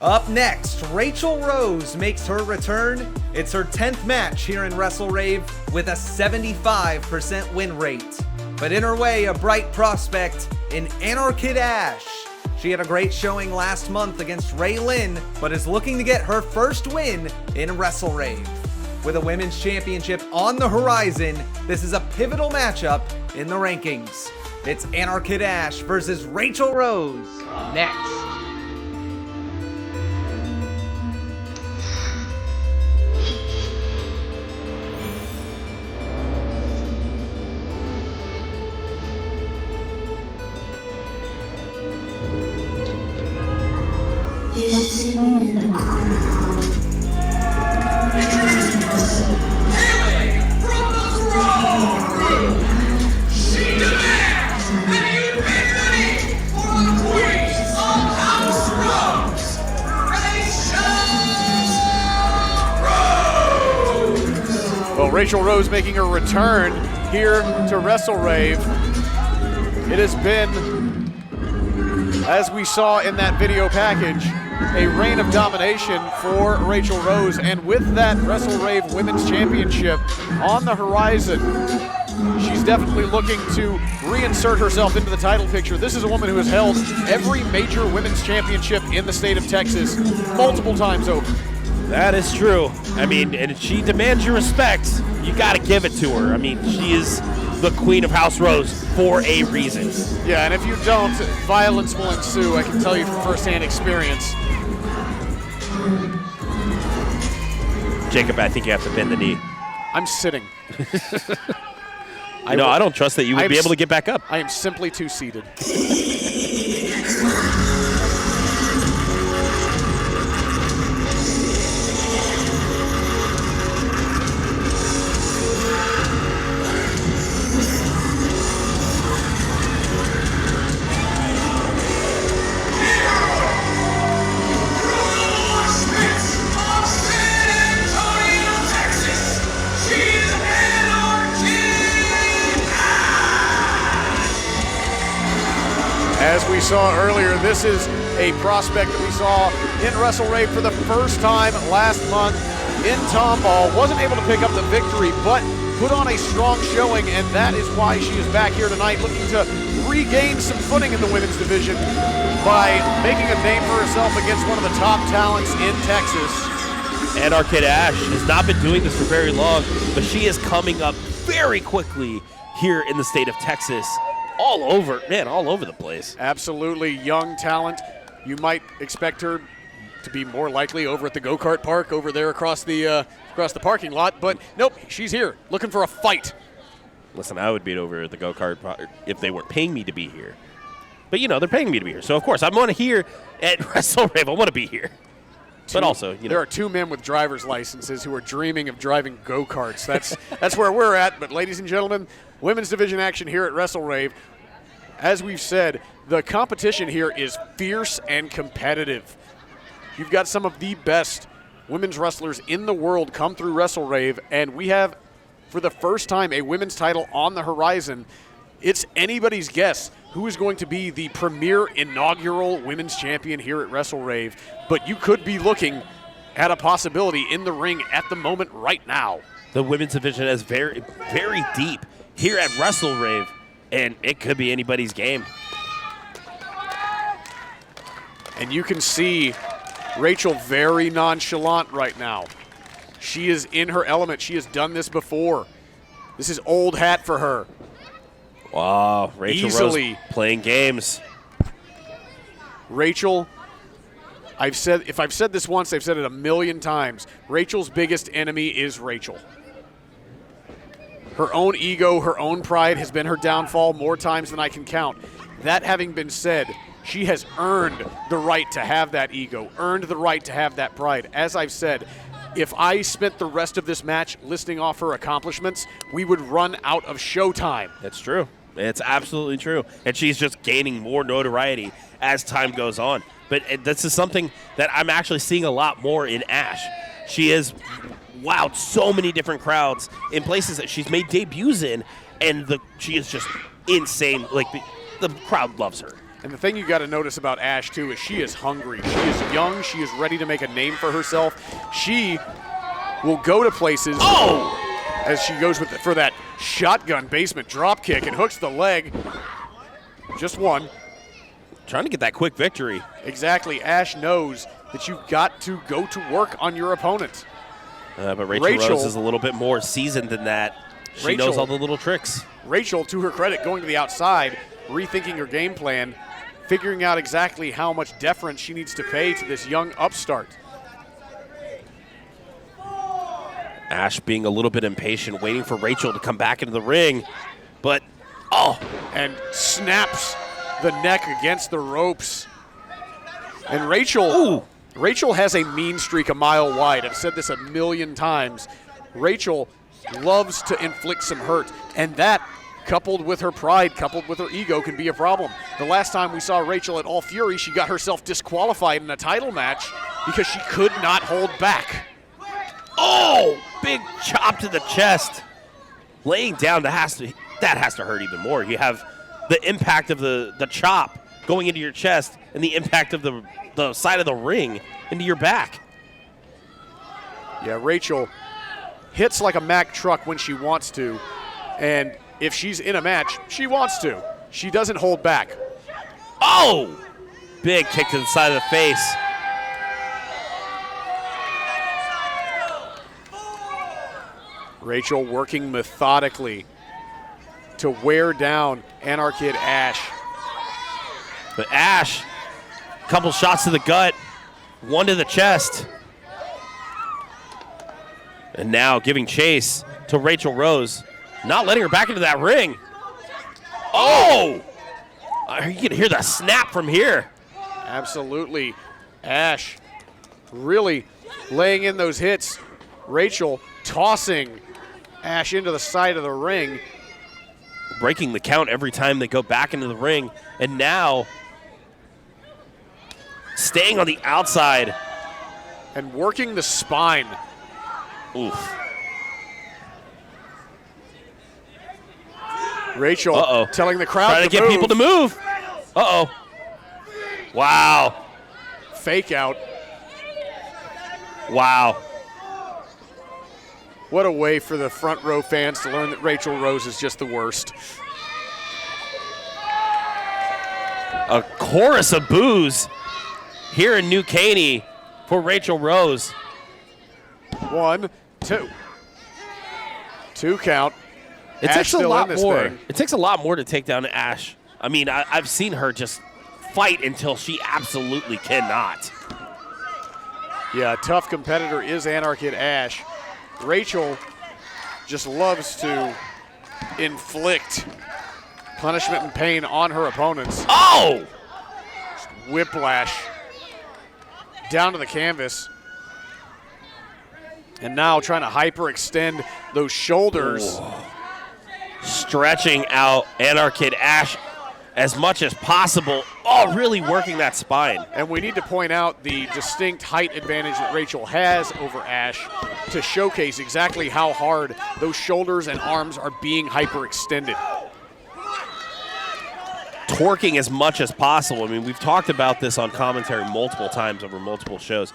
Up next, Raychell Rose makes her return. It's her 10th match here in WrestleRave with a 75% win rate. But in her way, a bright prospect in Anarkid Ash. She had a great showing last month against Ray Lynn, but is looking to get her first win in WrestleRave. With a women's championship on the horizon, this is a pivotal matchup in the rankings. It's Anarkid Ash versus Raychell Rose. Next. Well, Raychell Rose making her return here to WrestleRave. It has been, as we saw in that video package, a reign of domination for Raychell Rose, and with that WrestleRave Women's Championship on the horizon, she's definitely looking to reinsert herself into the title picture. This is a woman who has held every major women's championship in the state of Texas multiple times over. That is true. I mean, and she demands your respect. You got to give it to her. I mean, she is the queen of House Rose for a reason. Yeah, and if you don't, violence will ensue. I can tell you from firsthand experience. Jacob, I think you have to bend the knee. I'm sitting. I don't trust that you would be able to get back up. I am simply too seated. As we saw earlier, this is a prospect that we saw in WrestleRave for the first time last month in Tomball. Wasn't able to pick up the victory, but put on a strong showing, and that is why she is back here tonight, looking to regain some footing in the women's division by making a name for herself against one of the top talents in Texas. Anarkid Ash has not been doing this for very long, but she is coming up very quickly here in the state of Texas. All over the place. Absolutely young talent. You might expect her to be more likely over at the go-kart park over there across the parking lot, but nope, she's here looking for a fight. Listen, I would be over at the go-kart park if they weren't paying me to be here. But you know, they're paying me to be here. So of course, I'm going to here at WrestleRave. I want to be here. But also, there are two men with driver's licenses who are dreaming of driving go-karts. That's where we're at. But ladies and gentlemen, women's division action here at WrestleRave. As we've said, the competition here is fierce and competitive. You've got some of the best women's wrestlers in the world come through WrestleRave, and we have, for the first time, a women's title on the horizon. It's anybody's guess who is going to be the premier inaugural women's champion here at WrestleRave, but you could be looking at a possibility in the ring at the moment right now. The women's division is very, very deep here at WrestleRave, and it could be anybody's game. And you can see Raychell very nonchalant right now. She is in her element. She has done this before. This is old hat for her. Wow, Raychell Rose playing games. Raychell, if I've said this once, I've said it a million times. Rachel's biggest enemy is Raychell. Her own ego, her own pride has been her downfall more times than I can count. That having been said, she has earned the right to have that ego, earned the right to have that pride. As I've said, if I spent the rest of this match listing off her accomplishments, we would run out of showtime. That's true. It's absolutely true. And she's just gaining more notoriety as time goes on. But this is something that I'm actually seeing a lot more in Ash. She has wowed so many different crowds in places that she's made debuts in, and she is just insane. Like, the crowd loves her. And the thing you got to notice about Ash, too, is she is hungry. She is young. She is ready to make a name for herself. She will go to places as she goes for that shotgun basement drop kick and hooks the leg. Just one. Trying to get that quick victory. Exactly. Ash knows that you've got to go to work on your opponent. But Raychell Rose is a little bit more seasoned than that. She knows all the little tricks. Raychell, to her credit, going to the outside, rethinking her game plan, figuring out exactly how much deference she needs to pay to this young upstart. Ash being a little bit impatient, waiting for Raychell to come back into the ring. But, and snaps the neck against the ropes. And Raychell has a mean streak a mile wide. I've said this a million times. Raychell loves to inflict some hurt, and that, coupled with her pride, coupled with her ego, can be a problem. The last time we saw Raychell at All Fury, she got herself disqualified in a title match because she could not hold back. Oh, big chop to the chest. Laying down, that has to hurt even more. You have the impact of the chop going into your chest and the impact of the side of the ring into your back. Yeah, Raychell hits like a Mack truck when she wants to, and if she's in a match, she wants to. She doesn't hold back. Oh! Big kick to the side of the face. Raychell working methodically to wear down Anarkid Ash. But Ash, a couple shots to the gut, one to the chest. And now giving chase to Raychell Rose, not letting her back into that ring. Oh! You can hear the snap from here. Absolutely. Ash really laying in those hits. Raychell tossing Ash into the side of the ring. Breaking the count every time they go back into the ring. And now staying on the outside. And working the spine. Oof. Raychell telling the crowd trying to get people to move. Wow. Fake out. Wow. What a way for the front row fans to learn that Raychell Rose is just the worst. A chorus of boos here in New Caney for Raychell Rose. 1, 2. 2 count. It Ash takes a still lot in this more. thing. It takes a lot more to take down Ash. I mean, I've seen her just fight until she absolutely cannot. Yeah, a tough competitor is Anarkid Ash. Raychell just loves to inflict punishment and pain on her opponents. Oh! Just whiplash down to the canvas. And now trying to hyperextend those shoulders. Ooh. Stretching out Anarkid Ash as much as possible. Oh, really working that spine. And we need to point out the distinct height advantage that Raychell has over Ash to showcase exactly how hard those shoulders and arms are being hyperextended. Torquing as much as possible. I mean, we've talked about this on commentary multiple times over multiple shows.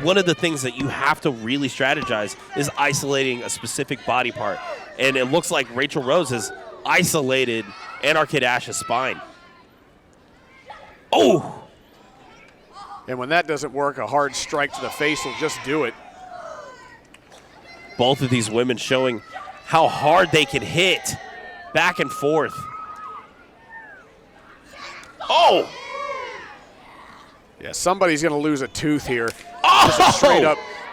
One of the things that you have to really strategize is isolating a specific body part. And it looks like Raychell Rose has isolated Anarkid Ash's spine. Oh! And when that doesn't work, a hard strike to the face will just do it. Both of these women showing how hard they can hit back and forth. Oh! Yeah, somebody's going to lose a tooth here. Oh!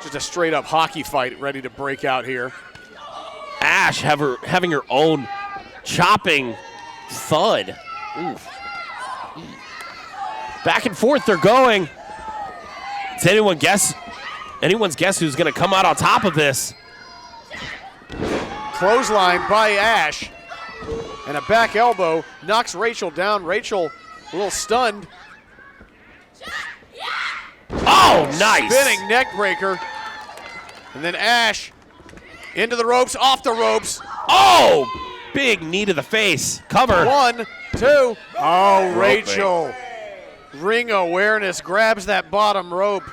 Just a straight up hockey fight ready to break out here. Ash having her own chopping thud. Oof. Back and forth they're going. Does anyone's guess who's going to come out on top of this? Clothesline by Ash. And a back elbow knocks Raychell down. Raychell a little stunned. Oh, nice. Spinning neck breaker. And then Ash into the ropes, off the ropes. Oh, big knee to the face. Cover. 1, 2, Oh, Roping. Raychell. Ring awareness, grabs that bottom rope.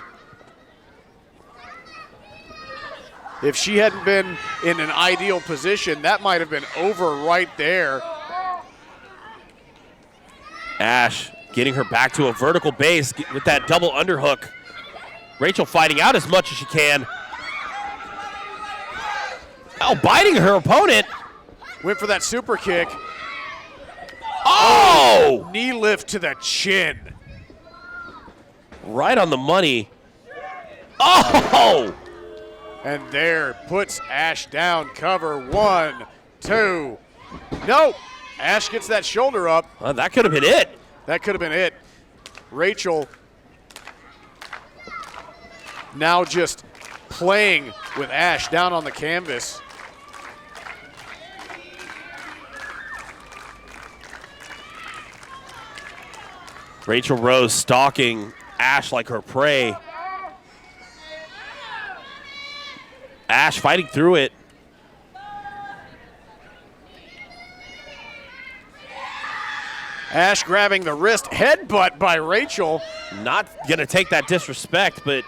If she hadn't been in an ideal position, that might have been over right there. Ash getting her back to a vertical base with that double underhook. Raychell fighting out as much as she can. Oh, biting her opponent. Went for that super kick. Oh! Knee lift to the chin. Right on the money. Oh! And there, puts Ash down. Cover, 1, 2. No! Ash gets that shoulder up. Well, that could have been it. That could have been it. Raychell now just playing with Ash down on the canvas. Raychell Rose stalking Ash like her prey. Ash fighting through it. Ash grabbing the wrist, headbutt by Raychell. Not going to take that disrespect, but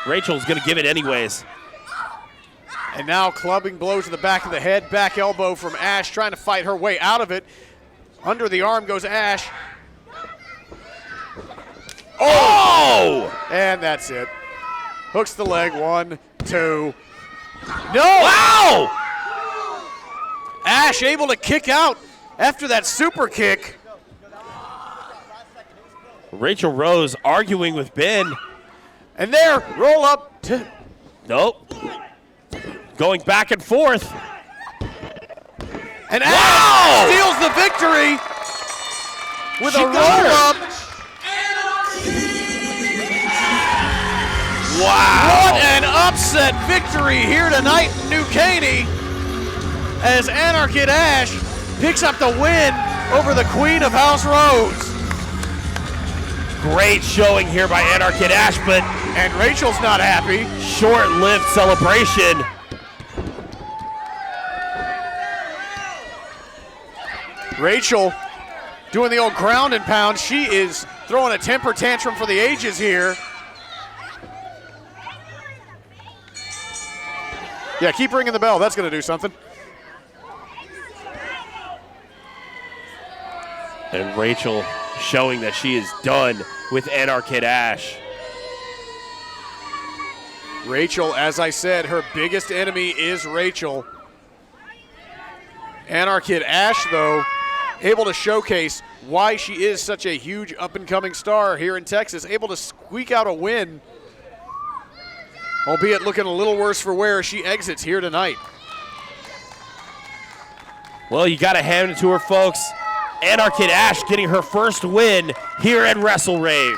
Rachel's going to give it anyways. And now clubbing blow to the back of the head, back elbow from Ash, trying to fight her way out of it. Under the arm goes Ash. Oh! And that's it. Hooks the leg, 1, 2. No! Wow! Ash able to kick out after that super kick. Raychell Rose arguing with Ben. And there, roll up. Nope. Going back and forth. And Wow! Ash steals the victory with She a roll got her. up. Wow! What an upset victory here tonight in New Caney as Anarkid Ash picks up the win over the Queen of House Rose. Great showing here by Anarkid Ash, but And Rachel's not happy. short-lived celebration. Raychell doing the old ground and pound. She is throwing a temper tantrum for the ages here. Yeah, keep ringing the bell. That's going to do something. And Raychell showing that she is done with Anarkid Ash. Raychell, as I said, her biggest enemy is Raychell. Anarkid Ash, though, able to showcase why she is such a huge up-and-coming star here in Texas, able to squeak out a win, albeit looking a little worse for wear as she exits here tonight. Well, you got to hand it to her, folks. Anarkid Ash getting her first win here at WrestleRave.